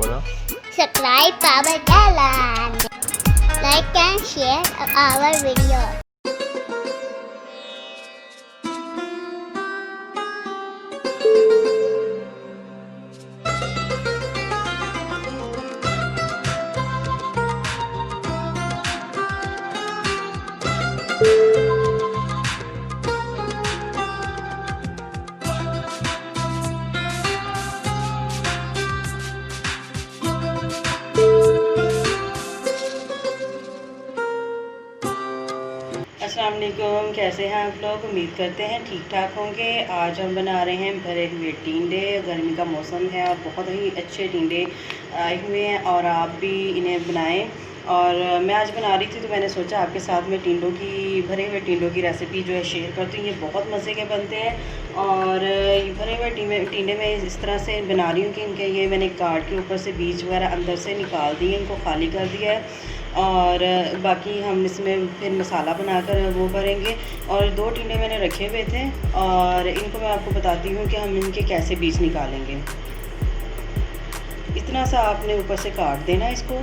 बोलो। Subscribe our channel. Like and share our video. अस्सलाम वालेकुम, कैसे हैं आप लोग? उम्मीद करते हैं ठीक ठाक होंगे। आज हम बना रहे हैं भरे हुए टिंडे। गर्मी का मौसम है और बहुत ही अच्छे टिंडे आए हुए हैं और आप भी इन्हें बनाएं। और मैं आज बना रही थी तो मैंने सोचा आपके साथ में भरे हुए टिंडों की रेसिपी जो है शेयर करती हूँ। ये बहुत मज़े के बनते हैं और भरे हुए टिंडे मैं इस तरह से बना रही हूँ कि इनके ये मैंने काट के ऊपर से बीज वगैरह अंदर से निकाल दिए, इनको खाली कर दिया है और बाकी हम इसमें फिर मसाला बनाकर वो भरेंगे। और 2 टिंडे मैंने रखे हुए थे और इनको मैं आपको बताती हूँ कि हम इनके कैसे बीज निकालेंगे। इतना सा आपने ऊपर से काट देना इसको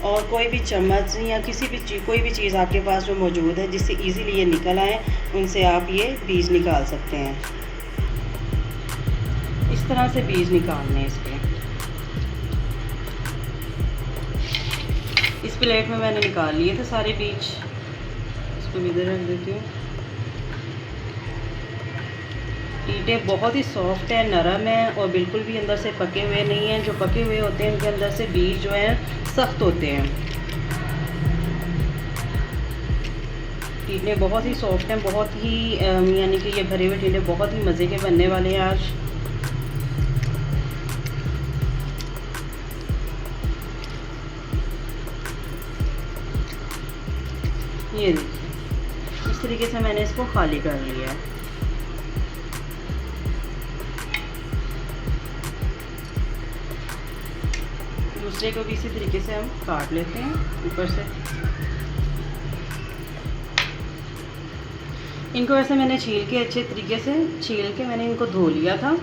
और कोई भी चम्मच या कोई भी चीज़ आपके पास जो मौजूद है जिससे इजीली ये निकल आए, उनसे आप ये बीज निकाल सकते हैं। इस तरह से बीज निकालने हैं इसके। इस प्लेट में मैंने निकाल लिए थे सारे बीज, इसको भी इधर रख देती हूँ। टिंडे बहुत ही सॉफ्ट है, नरम है और बिल्कुल भी अंदर से पके हुए नहीं हैं। जो पके हुए होते हैं उनके अंदर से बीज जो हैं सख्त होते हैं। टिंडे बहुत ही सॉफ्ट हैं, बहुत ही यानी कि ये भरे हुए टिंडे बहुत ही मज़े के बनने वाले हैं आज। ये देखिए, इस तरीके से मैंने इसको खाली कर लिया है। दूसरे को भी इसी तरीके से हम काट लेते हैं ऊपर से। इनको वैसे मैंने छील के अच्छे तरीके से छील के मैंने इनको धो लिया था।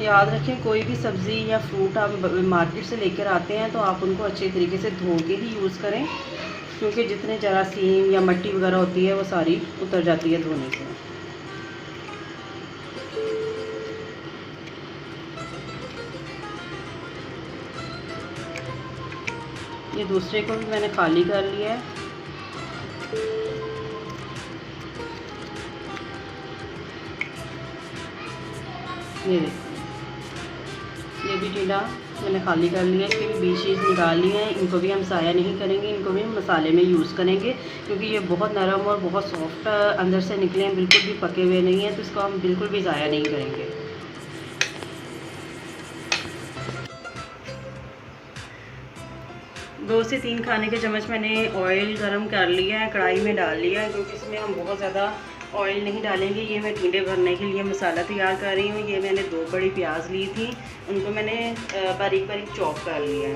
याद रखें, कोई भी सब्ज़ी या फ्रूट आप मार्केट से लेकर आते हैं तो आप उनको अच्छे तरीके से धो के ही यूज़ करें, क्योंकि जितने जरासीम या मिट्टी वगैरह होती है वो सारी उतर जाती है धोने से। ये दूसरे को भी मैंने खाली कर लिया है। ये देखिए, ये भी टिंडा मैंने खाली कर लिया है। इसके भी बीज निकाल लिए हैं। इनको भी हम ज़ाया नहीं करेंगे, इनको भी हम मसाले में यूज़ करेंगे, क्योंकि ये बहुत नरम और बहुत सॉफ्ट अंदर से निकले हैं, बिल्कुल भी पके हुए नहीं हैं, तो इसको हम बिल्कुल भी ज़ाया नहीं करेंगे। 2 से 3 खाने के चम्मच मैंने ऑयल गरम कर लिया है, कढ़ाई में डाल लिया है, क्योंकि इसमें हम बहुत ज़्यादा ऑयल नहीं डालेंगे। ये मैं टिंडे भरने के लिए मसाला तैयार कर रही हूँ। ये मैंने 2 बड़ी प्याज ली थी, उनको मैंने बारीक बारीक चॉप कर लिया है।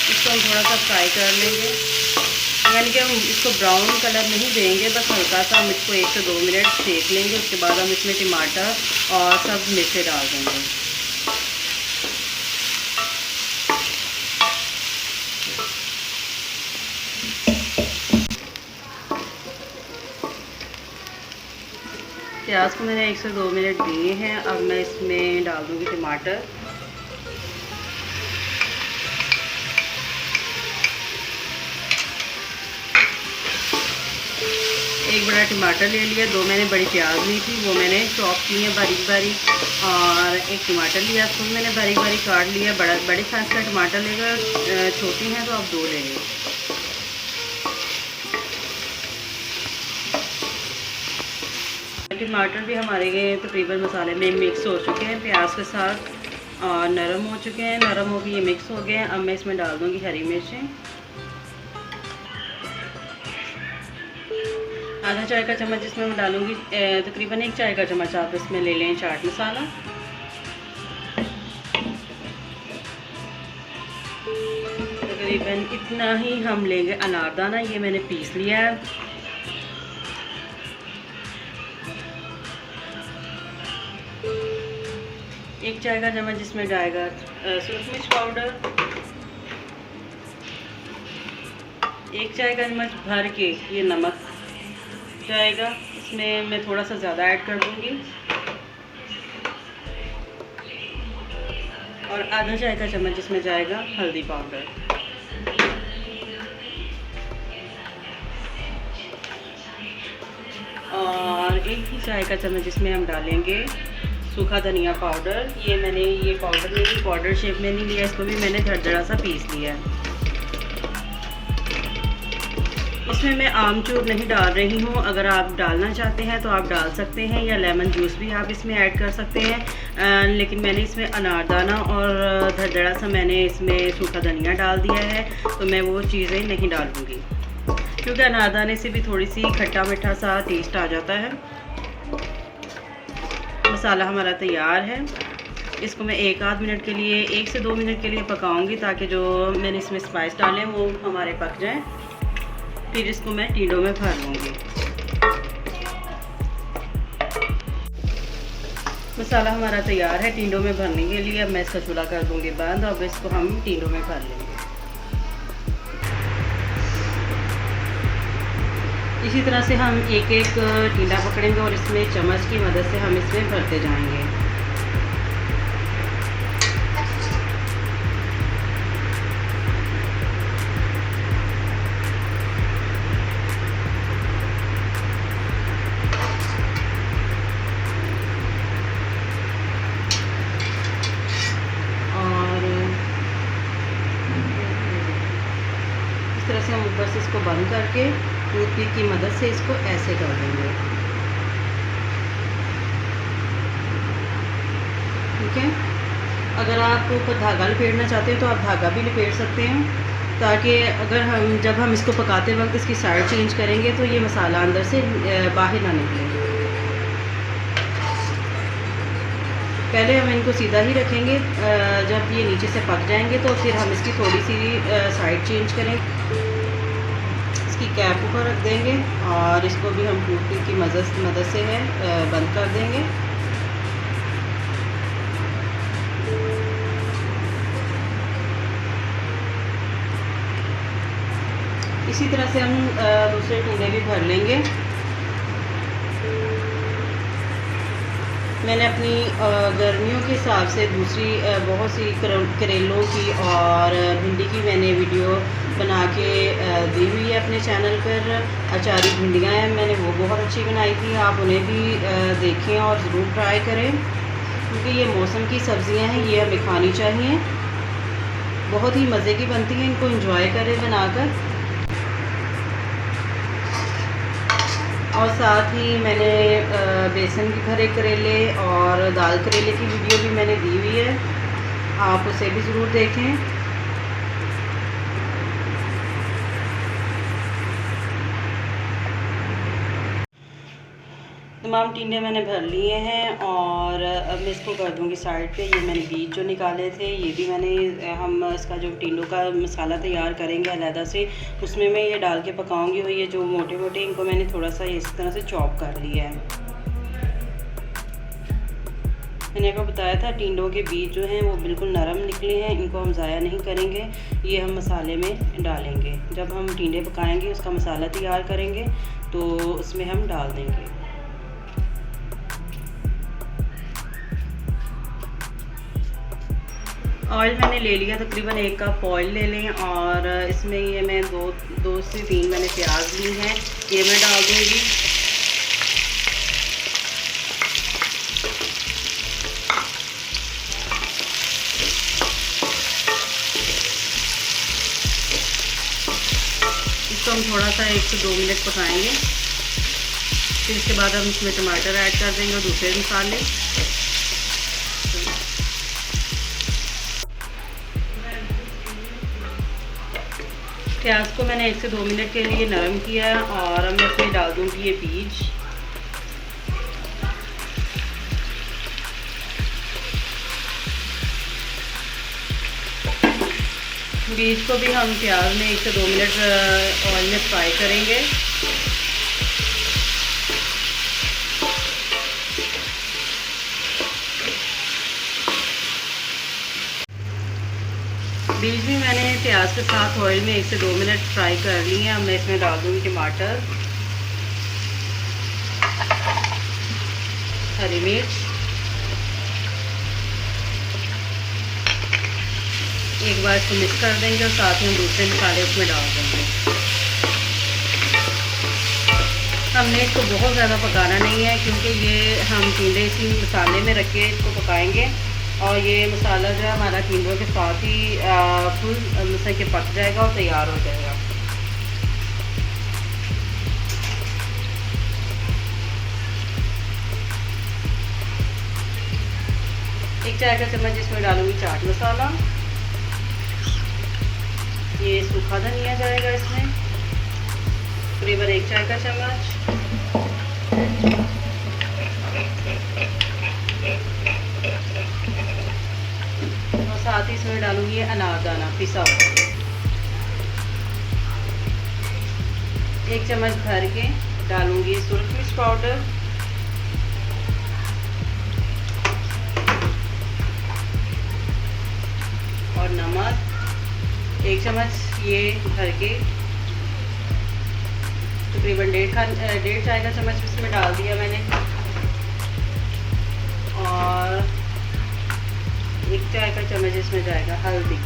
इसको हम थोड़ा सा फ्राई कर लेंगे, यानी कि हम इसको ब्राउन कलर नहीं देंगे, बस हल्का सा हम इसको 1 से 2 मिनट सेक लेंगे। उसके बाद हम इसमें टमाटर और सब मिर्चें डाल देंगे। प्याज को मैंने 1 से 2 मिनट दिए हैं। अब मैं इसमें डाल दूँगी टमाटर। एक बड़ा टमाटर ले लिया, 2 मैंने बड़ी प्याज ली थी, वो मैंने चॉप की है बारीक बारीक, और एक टमाटर लिया, उसको मैंने बारीक बारीक काट लिया। बड़े साइज़ का टमाटर लेगा, छोटी हैं तो आप 2 ले लें। टमाटर भी हमारे तकरीबन मसाले में मिक्स हो चुके हैं प्याज के साथ और नरम हो चुके हैं। नरम हो के ये मिक्स हो गए हैं। अब मैं इसमें डाल दूँगी हरी मिर्चें। आधा चाय का चम्मच इसमें मैं डालूँगी, तकरीबन 1 चाय का चम्मच आप इसमें ले लें चाट मसाला। तकरीबन इतना ही हम लेंगे अनारदाना, ये मैंने पीस लिया है। एक चाय का चम्मच जिसमें जाएगा सूरज मिर्च पाउडर, एक चाय का चम्मच भर के ये नमक जाएगा, इसमें मैं थोड़ा सा ज़्यादा ऐड कर दूँगी, और आधा चाय का चम्मच जिसमें जाएगा हल्दी पाउडर। और एक ही चाय का चम्मच जिसमें हम डालेंगे सूखा धनिया पाउडर। ये मैंने ये पाउडर नहीं, पाउडर शेप में नहीं लिया, इसको भी मैंने झरझरा सा पीस लिया है। इसमें मैं आमचूर नहीं डाल रही हूँ, अगर आप डालना चाहते हैं तो आप डाल सकते हैं, या लेमन जूस भी आप इसमें ऐड कर सकते हैं, लेकिन मैंने इसमें अनारदाना और झरझरा सा मैंने इसमें सूखा धनिया डाल दिया है, तो मैं वो चीज़ें नहीं डालूँगी, क्योंकि अनारदाने से भी थोड़ी सी खट्टा मीठा सा टेस्ट आ जाता है। मसाला हमारा तैयार है, इसको मैं 1 आध मिनट के लिए, 1 से 2 मिनट के लिए पकाऊंगी, ताकि जो मैंने इसमें स्पाइस डाले वो हमारे पक जाएं। फिर इसको मैं टीडों में भर लूँगी। मसाला हमारा तैयार है टीडों में भरने के लिए। अब मैं इसका चूल्हा कर दूँगी बंद, अब इसको हम टीडों में भर लेंगे। इसी तरह से हम एक एक टीला पकड़ेंगे और इसमें चम्मच की मदद से हम इसमें भरते जाएंगे। और इस तरह से हम ऊपर से इसको बंद करके टूथपिक की मदद से इसको ऐसे कर देंगे। ठीक है, अगर आप ऊपर धागा लपेटना चाहते हैं तो आप धागा भी लपेट सकते हैं, ताकि जब हम इसको पकाते वक्त इसकी साइड चेंज करेंगे तो ये मसाला अंदर से बाहर ना निकले। पहले हम इनको सीधा ही रखेंगे, जब ये नीचे से पक जाएंगे तो फिर हम इसकी थोड़ी सी साइड चेंज करेंगे, इसकी कैप ऊपर रख देंगे और इसको भी हम टूथपिक की मदद से है बंद कर देंगे। इसी तरह से हम दूसरे टीले भी भर लेंगे। मैंने अपनी गर्मियों के हिसाब से दूसरी बहुत सी करेलों की और भिंडी की मैंने वीडियो बना के दी हुई है अपने चैनल पर। अचारी भिंडियाँ हैं, मैंने वो बहुत अच्छी बनाई थी, आप उन्हें भी देखें और ज़रूर ट्राई करें, क्योंकि ये मौसम की सब्ज़ियाँ हैं, ये हमें खानी चाहिए। बहुत ही मज़े की बनती हैं, इनको एंजॉय करें बनाकर। और साथ ही मैंने बेसन के भरे करेले और दाल करेले की वीडियो भी मैंने दी हुई है, आप उसे भी ज़रूर देखें। तमाम टींडे मैंने भर लिए हैं और अब मैं इसको कर दूंगी साइड पे। ये मैंने बीज जो निकाले थे, ये भी हम इसका जो टींडों का मसाला तैयार करेंगे अलहदा से, उसमें मैं ये डाल के पकाऊंगी। और ये जो मोटे मोटे इनको मैंने थोड़ा सा इस तरह से चॉप कर लिया है। मैंने आपको बताया था टींडों के बीज जो हैं वो बिल्कुल नरम निकले हैं, इनको हम ज़ाया नहीं करेंगे, ये हम मसाले में डालेंगे। जब हम टींडे पकाएंगे उसका मसाला तैयार करेंगे तो उसमें हम डाल देंगे। ऑयल मैंने ले लिया, तकरीबन 1 कप ऑयल ले लें और इसमें ये मैं दो से 3 मैंने प्याज ली हैं, ये मैं डाल दूँगी। इसको हम थोड़ा सा 1 से 2 मिनट पकाएंगे। फिर इसके बाद हम इसमें टमाटर ऐड कर देंगे और दूसरे मसाले। प्याज को मैंने 1 से 2 मिनट के लिए नरम किया है और अब मैं इसमें डाल दूँगी ये बीज। बीज को भी हम प्याज में 1 से 2 मिनट ऑयल में फ्राई करेंगे। बीज भी मैंने प्याज के साथ ऑयल में 1 से 2 मिनट फ्राई कर ली है। अब मैं इसमें डाल दूँगी टमाटर, हरी मिर्च, एक बार इसको मिक्स कर देंगे और साथ में दूसरे मसाले उसमें डाल देंगे। हमने इसको बहुत ज़्यादा पकाना नहीं है क्योंकि ये हम टिंडे इसी मसाले में रख के इसको पकाएंगे और ये मसाला जो है हमारा टिंडों के साथ ही फुल मतलब कि पक जाएगा और तैयार हो जाएगा। एक चाय का चम्मच इसमें डालूंगी चाट मसाला, ये सूखा धनिया जाएगा इसमें करीबन 1 चाय का चम्मच, और साथ ही इसमें डालूंगी अनारदाना पिसा हुआ, 1 चम्मच भर के डालूंगी सुरख मिर्च पाउडर, और नमक 1 चम्मच ये भर के तकरीबन 1.5 चाय का चम्मच इसमें डाल दिया मैंने, और 1 चाय का चम्मच इसमें जाएगा हल्दी।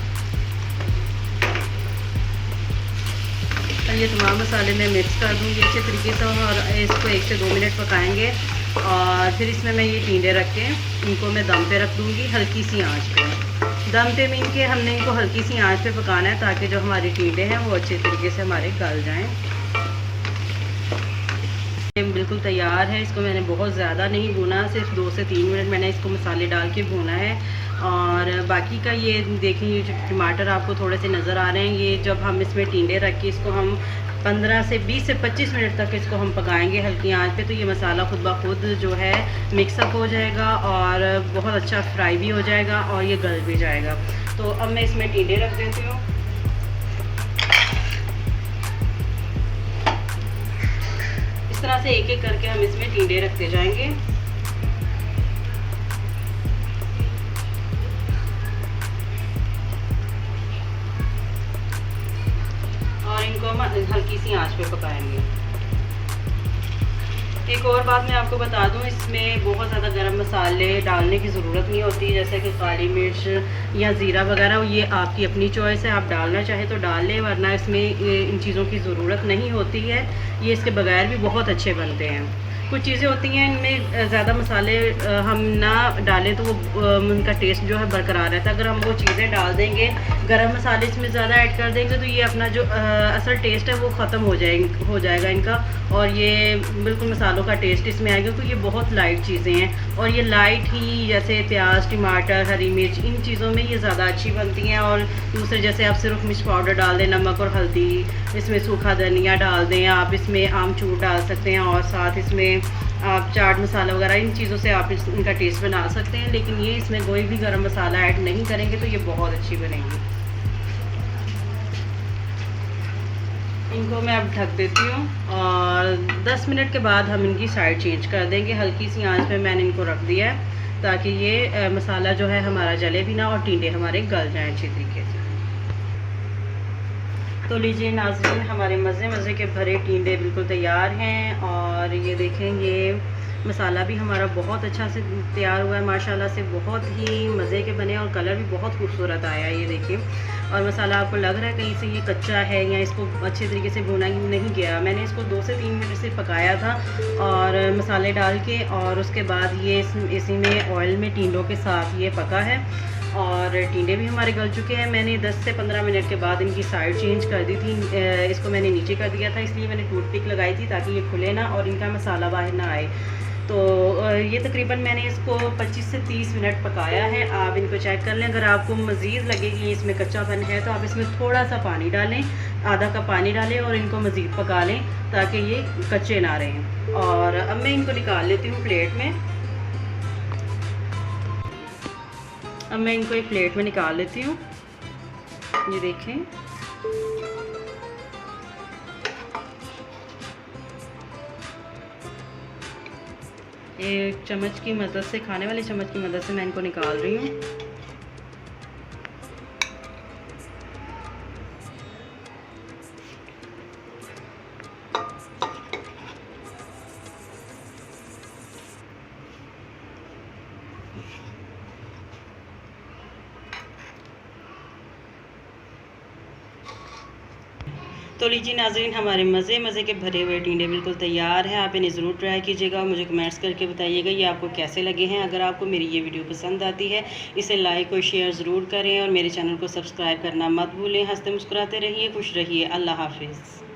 ये तमाम मसाले मैं मिक्स कर दूँगी अच्छे तरीके से और इसको 1 से 2 मिनट पकाएंगे और फिर इसमें मैं ये टिंडे रख के इनको मैं दम पे रख दूँगी हल्की सी आंच पे। दम पे मीन के हमने इनको हल्की सी आंच पे पकाना है ताकि जो हमारी टिंडे हैं वो अच्छे तरीके से हमारे गल जाएं। बिल्कुल तैयार है, इसको मैंने बहुत ज़्यादा नहीं भूना, सिर्फ 2 से 3 मिनट मैंने इसको मसाले डाल के भूना है। और बाकी का ये देखें, ये जो टमाटर आपको थोड़े से नज़र आ रहे हैं, ये जब हम इसमें टिंडे रख के इसको हम 15 से 20 से 25 मिनट तक इसको हम पकाएंगे हल्की आंच पे, तो ये मसाला खुद ब खुद जो है मिक्सअप हो जाएगा और बहुत अच्छा फ्राई भी हो जाएगा और ये गल भी जाएगा। तो अब मैं इसमें टिंडे रख देती हूँ। इस तरह से एक एक करके हम इसमें टिंडे रखते जाएंगे। और इनको हम हल्की सी आंच पे पकाएंगे। एक और बात मैं आपको बता दूं, इसमें बहुत ज़्यादा गरम मसाले डालने की ज़रूरत नहीं होती, जैसे कि काली मिर्च या ज़ीरा वगैरह, ये आपकी अपनी चॉइस है, आप डालना चाहे तो डाल लें, वरना इसमें इन चीज़ों की ज़रूरत नहीं होती है। ये इसके बगैर भी बहुत अच्छे बनते हैं। कुछ चीज़ें होती हैं इनमें ज़्यादा मसाले हम ना डालें तो वो उनका टेस्ट जो है बरकरार रहता है। अगर हम वो चीज़ें डाल देंगे, गरम मसाले इसमें ज़्यादा ऐड कर देंगे, तो ये अपना जो असल टेस्ट है वो ख़त्म हो जाएगा इनका, और ये बिल्कुल मसालों का टेस्ट इसमें आएगा। तो ये बहुत लाइट चीज़ें हैं और ये लाइट ही, जैसे प्याज, टमाटर, हरी मिर्च, इन चीज़ों में ये ज़्यादा अच्छी बनती हैं। और दूसरे जैसे आप सिर्फ मिर्च पाउडर डाल दें, नमक और हल्दी, इसमें सूखा धनिया डाल दें, आप इसमें आमचूर डाल सकते हैं और साथ इसमें आप चाट मसाला वगैरह, इन चीज़ों से आप इनका टेस्ट बना सकते हैं। लेकिन ये इसमें कोई भी गरम मसाला ऐड नहीं करेंगे तो ये बहुत अच्छी बनेगी। इनको मैं अब ढक देती हूँ और 10 मिनट के बाद हम इनकी साइड चेंज कर देंगे। हल्की सी आंच पे मैंने इनको रख दिया है ताकि ये मसाला जो है हमारा जले भी ना और टिंडे हमारे गल जाएँ अच्छी तरीके से। तो लीजिए नाज़रीन, हमारे मज़े के भरे टिंडे बिल्कुल तैयार हैं। और ये देखें, ये मसाला भी हमारा बहुत अच्छा से तैयार हुआ है माशाल्लाह से, बहुत ही मज़े के बने और कलर भी बहुत खूबसूरत आया, ये देखिए। और मसाला आपको लग रहा है कहीं से ये कच्चा है या इसको अच्छे तरीके से भुना नहीं गया, मैंने इसको 2 से 3 मिनट से पकाया था और मसाले डाल के, और उसके बाद ये इसी में ऑयल में टिंडों के साथ ये पका है और टिंडे भी हमारे गल चुके हैं। मैंने 10 से 15 मिनट के बाद इनकी साइड चेंज कर दी थी, इसको मैंने नीचे कर दिया था, इसलिए मैंने टूथपिक लगाई थी ताकि ये खुले ना और इनका मसाला बाहर ना आए। तो ये तकरीबन मैंने इसको 25 से 30 मिनट पकाया है। आप इनको चेक कर लें, अगर आपको मज़ीद लगे कि इसमें कच्चापन है तो आप इसमें थोड़ा सा पानी डालें, आधा कप पानी डालें और इनको मज़ीद पका लें ताकि ये कच्चे ना रहें। और अब मैं इनको निकाल लेती हूँ प्लेट में। अब मैं इनको एक प्लेट में निकाल लेती हूँ। ये देखें, एक चम्मच की मदद से, खाने वाले चम्मच की मदद से मैं इनको निकाल रही हूँ। तो लीजिए नाज़रीन, हमारे मज़े के भरे हुए टिंडे बिल्कुल तैयार हैं। आप इन्हें ज़रूर ट्राई कीजिएगा और मुझे कमेंट्स करके बताइएगा ये आपको कैसे लगे हैं। अगर आपको मेरी ये वीडियो पसंद आती है इसे लाइक और शेयर ज़रूर करें और मेरे चैनल को सब्सक्राइब करना मत भूलें। हंसते मुस्कुराते रहिए, खुश रहिए। अल्लाह हाफिज़।